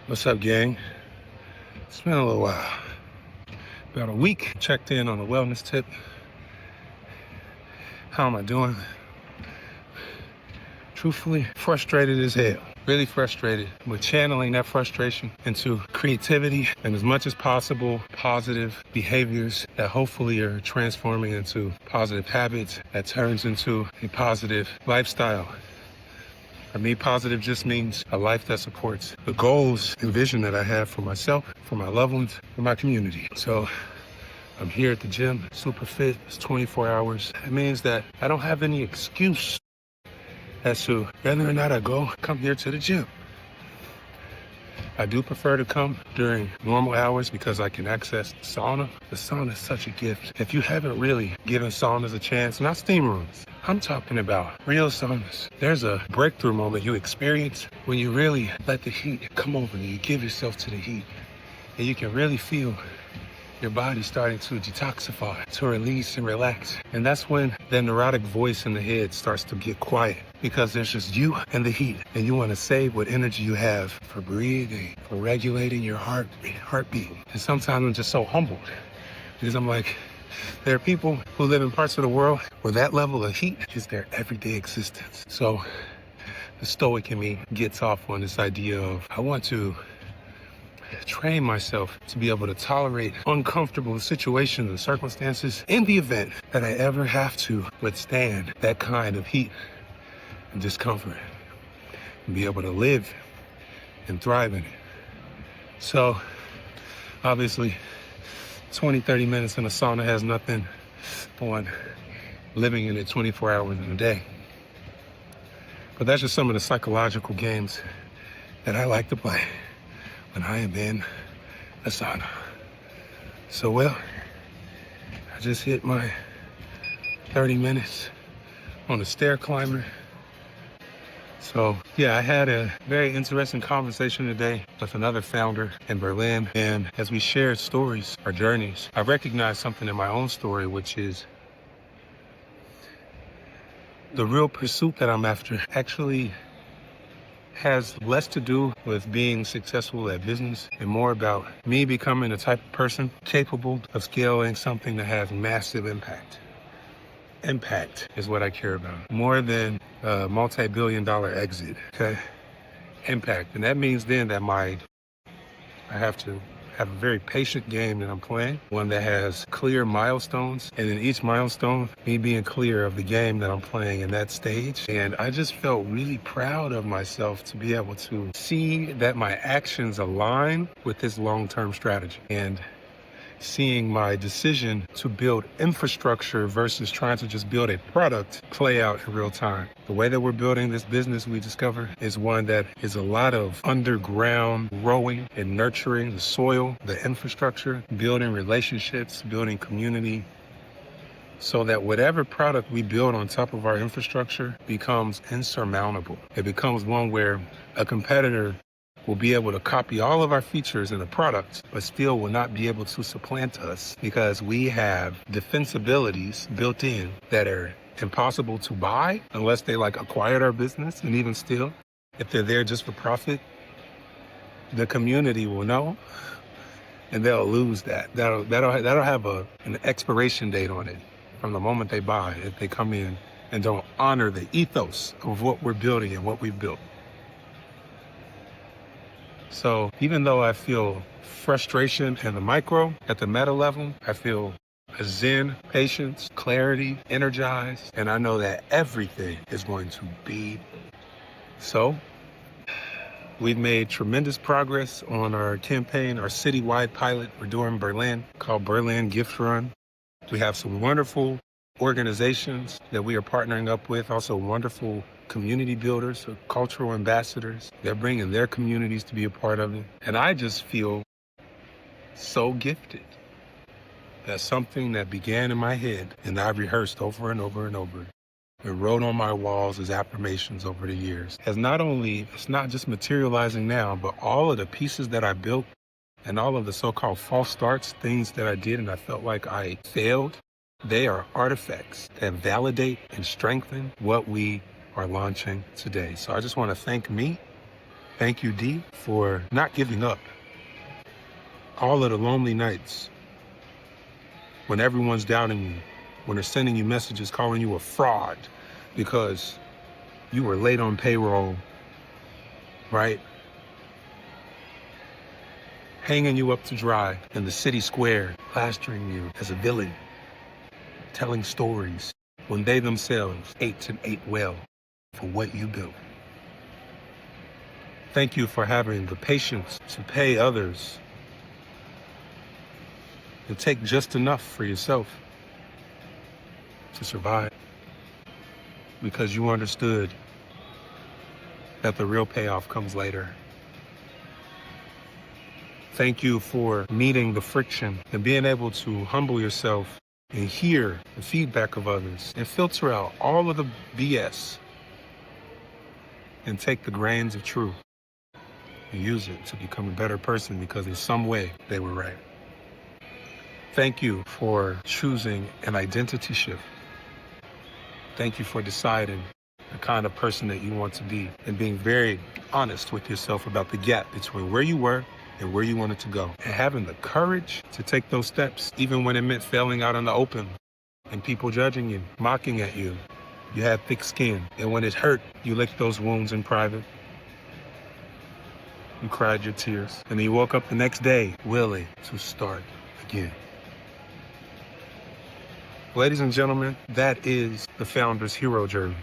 What's up, gang? It's been a little while. About a week. Checked in on a wellness tip. How am I doing? Truthfully, frustrated as hell. Really frustrated, but channeling that frustration into creativity and as much as possible positive behaviors that hopefully are transforming into positive habits that turns into a positive lifestyle. For me, positive just means a life that supports the goals and vision that I have for myself, for my loved ones, for my community. So I'm here at the gym, super fit. It's 24 hours. It means that I don't have any excuse as to whether or not I come here to the gym. I do prefer to come during normal hours because I can access the sauna. The sauna is such a gift. If you haven't really given saunas a chance, not steam rooms, I'm talking about real saunas. There's a breakthrough moment you experience when you really let the heat come over you. You give yourself to the heat and you can really feel your body starting to detoxify, to release and relax. And that's when the neurotic voice in the head starts to get quiet because there's just you and the heat. And you want to save what energy you have for breathing, for regulating your heartbeat. And sometimes I'm just so humbled because I'm like, there are people who live in parts of the world where that level of heat is their everyday existence. So the stoic in me gets off on this idea of, I want to train myself to be able to tolerate uncomfortable situations and circumstances in the event that I ever have to withstand that kind of heat and discomfort and be able to live and thrive in it. So obviously 20-30 minutes in a sauna has nothing on living in it 24 hours in a day. But that's just some of the psychological games that I like to play when I am in a sauna. So, well, I just hit my 30 minutes on the stair climber. So, yeah, I had a very interesting conversation today with another founder in Berlin. And as we shared stories, our journeys, I recognized something in my own story, which is the real pursuit that I'm after actually has less to do with being successful at business and more about me becoming the type of person capable of scaling something that has massive impact. Impact is what I care about, more than a multi-billion-dollar exit, okay? Impact, and that means then that I have to have a very patient game that I'm playing, one that has clear milestones, and in each milestone, me being clear of the game that I'm playing in that stage. And I just felt really proud of myself to be able to see that my actions align with this long-term strategy. And seeing my decision to build infrastructure versus trying to just build a product play out in real time. The way that we're building this business, we discover, is one that is a lot of underground rowing and nurturing the soil, the infrastructure, building relationships, building community, so that whatever product we build on top of our infrastructure becomes insurmountable. It becomes one where a competitor will be able to copy all of our features in the product, but still will not be able to supplant us because we have defensibilities built in that are impossible to buy unless they acquired our business. And even still, if they're there just for profit, the community will know and they'll lose that. That'll have an expiration date on it from the moment they buy if they come in and don't honor the ethos of what we're building and what we've built. So even though I feel frustration in the micro, at the meta level, I feel a zen, patience, clarity, energized, and I know that everything is going to be so. We've made tremendous progress on our campaign, our citywide pilot we're doing in Berlin called Berlin Gift Run. We have some wonderful organizations that we are partnering up with, also wonderful community builders, cultural ambassadors. They're bringing their communities to be a part of it. And I just feel so gifted that something that began in my head and I've rehearsed over and over and over and wrote on my walls as affirmations over the years it's not just materializing now, but all of the pieces that I built and all of the so-called false starts, things that I did and I felt like I failed, they are artifacts that validate and strengthen what we are launching today. So I just want to thank me Thank you, D, for not giving up. All of the lonely nights when everyone's doubting you, when they're sending you messages calling you a fraud because you were late on payroll, right? Hanging you up to dry in the city square, plastering you as a villain, telling stories when they themselves ate and ate well for what you built. Thank you for having the patience to pay others and take just enough for yourself to survive, because you understood that the real payoff comes later. Thank you for meeting the friction and being able to humble yourself and hear the feedback of others and filter out all of the BS and take the grains of truth and use it to become a better person because in some way they were right. Thank you for choosing an identity shift. Thank you for deciding the kind of person that you want to be and being very honest with yourself about the gap between where you were and where you wanted to go. And having the courage to take those steps, even when it meant failing out in the open and people judging you, mocking at you. You had thick skin. And when it hurt, you licked those wounds in private. You cried your tears. And then you woke up the next day, willing to start again. Ladies and gentlemen, that is the founder's hero journey.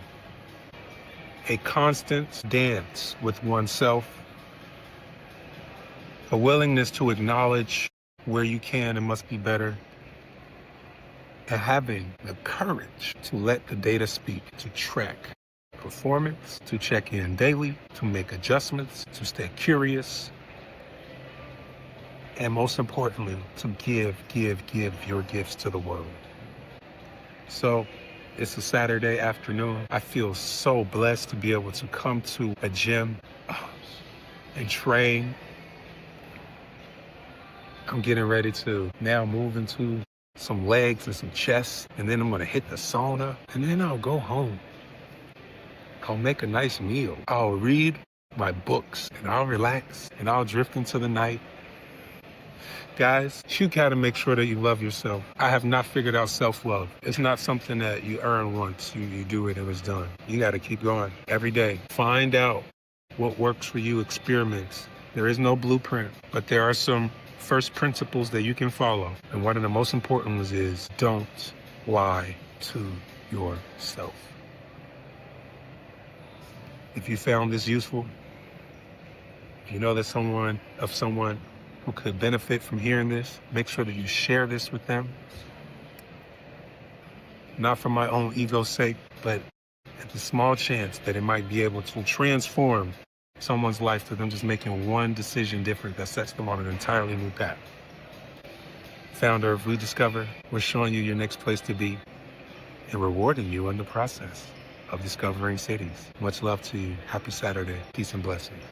A constant dance with oneself, a willingness to acknowledge where you can and must be better, and having the courage to let the data speak, to track performance, to check in daily, to make adjustments, to stay curious, and most importantly, to give your gifts to the world. So it's a Saturday afternoon. I feel so blessed to be able to come to a gym and train. I'm getting ready to now move into some legs and some chest, and then I'm gonna hit the sauna, and then I'll go home. I'll make a nice meal. I'll read my books, and I'll relax, and I'll drift into the night. Guys, you gotta make sure that you love yourself. I have not figured out self-love. It's not something that you earn once. You do it and it's done. You gotta keep going every day. Find out what works for you, experiment. There is no blueprint, but there are some first principles that you can follow. And one of the most important ones is don't lie to yourself. If you found this useful, if you know that someone who could benefit from hearing this, make sure that you share this with them. Not for my own ego's sake, but at the small chance that it might be able to transform someone's life to them just making one decision different that sets them on an entirely new path. Founder of Rediscover, we're showing you your next place to be and rewarding you in the process of discovering cities. Much love to you. Happy Saturday. Peace and blessings.